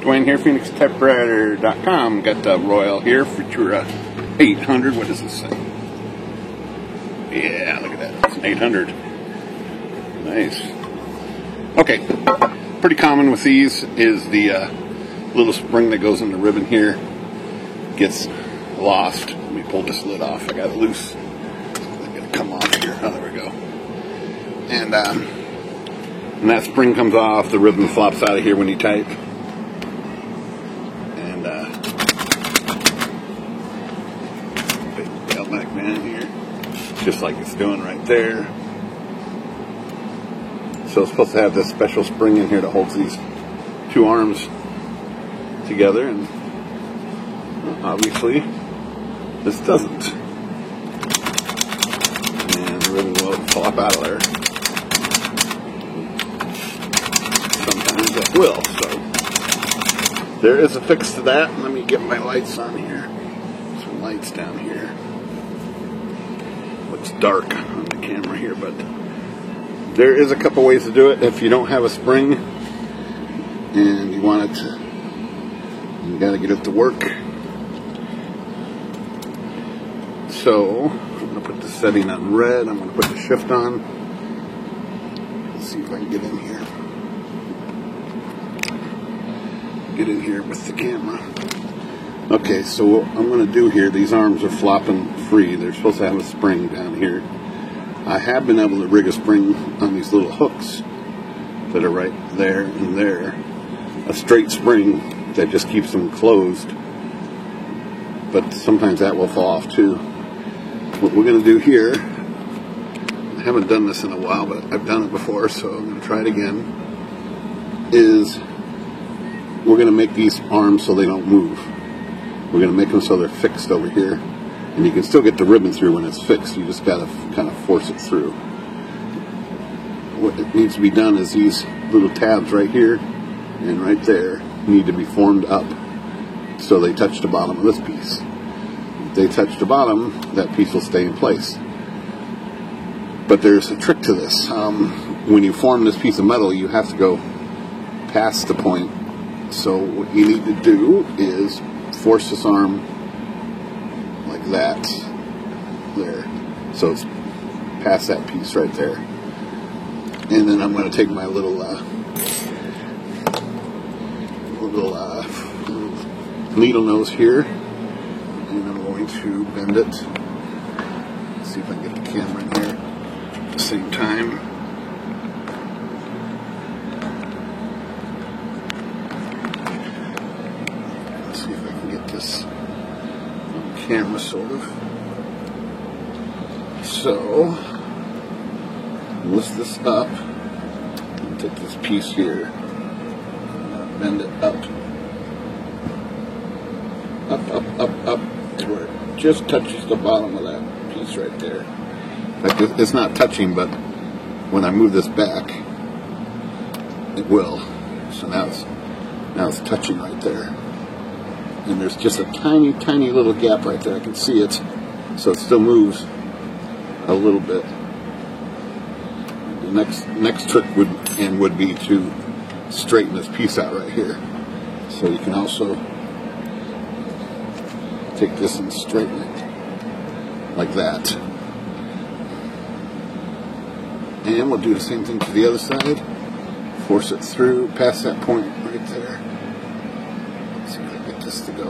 Dwayne here, PhoenixTypewriter.com. Got the Royal here, Futura 800. What does this say? Yeah, look at that. It's an 800. Nice. Okay. Pretty common with these is the little spring that goes in the ribbon here. Gets lost. Let me pull this lid off. I got it loose. It's going to come off here. Oh, there we go. And when that spring comes off, the ribbon flops out of here when you type. And big tailback band here, just like it's doing right there. So it's supposed to have this special spring in here that holds these two arms together, and obviously this doesn't. And the ribbon will flop out of there. Sometimes it will, so there is a fix to that. Let me get my lights on here. Some lights down here. Looks dark on the camera here, but there is a couple ways to do it. If you don't have a spring and you want it to, you gotta get it to work. So I'm gonna put the setting on red. I'm gonna put the shift on. Let's see if I can get in here. Get in here with the camera. Okay, so what I'm going to do here, these arms are flopping free. They're supposed to have a spring down here. I have been able to rig a spring on these little hooks that are right there and there. A straight spring that just keeps them closed. But sometimes that will fall off too. What we're going to do here, I haven't done this in a while, but I've done it before, so I'm going to try it again, is we're going to make these arms so they don't move. We're going to make them so they're fixed over here. And you can still get the ribbon through when it's fixed. You just got to kind of force it through. What needs to be done is these little tabs right here and right there need to be formed up so they touch the bottom of this piece. If they touch the bottom, that piece will stay in place. But there's a trick to this. When you form this piece of metal, you have to go past the point. So what you need to do is force this arm like that, there. So it's past that piece right there. And then I'm going to take my little needle nose here, and I'm going to bend it. Let's see if I can get the camera in here at the same time. Camera, sort of. So, lift this up and take this piece here, bend it up, up, to where it just touches the bottom of that piece right there. In fact, it's not touching, but when I move this back, it will. So now it's touching right there. And there's just a tiny, tiny little gap right there. I can see it. So it still moves a little bit. The next trick would be to straighten this piece out right here. So you can also take this and straighten it like that. And we'll do the same thing to the other side. Force it through past that point right there. This to go.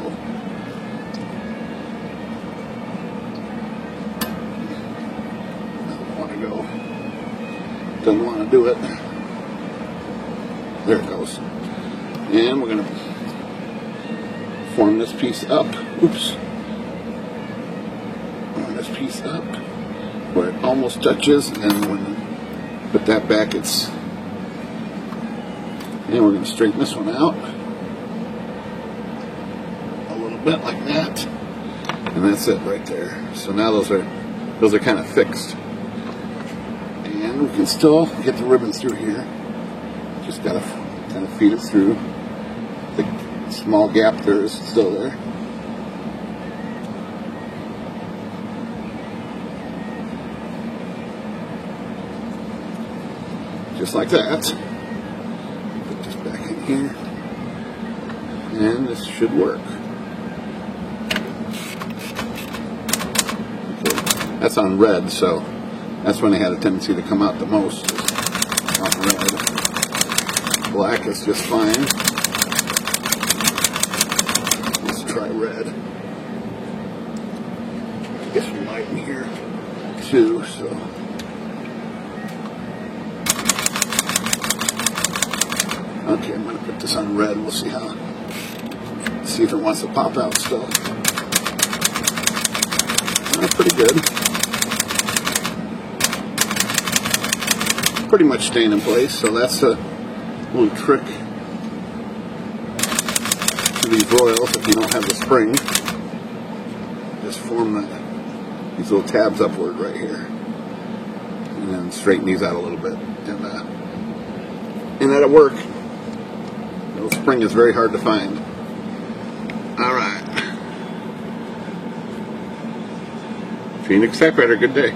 Doesn't want to go. Doesn't want to do it. There it goes. And we're going to form this piece up. Oops. Form this piece up where it almost touches, and when you put that back, it's. And we're going to straighten this one out. Bit like that, and that's it right there. So now those are kind of fixed, and we can still get the ribbon through here. Just gotta kind of feed it through. The small gap there is still there. Just like that. Put this back in here. and this should work. Okay. That's on red, so that's when they had a tendency to come out the most, on red. Black is just fine. Let's try red. I guess we might in here too, so. Okay, I'm going to put this on red. We'll see if it wants to pop out still. Pretty good. Pretty much staying in place, so that's a little trick to these Royals. If you don't have the spring, just form these little tabs upward right here, and then straighten these out a little bit, and that'll work. The spring is very hard to find. All right. Phoenix Typewriter, good day.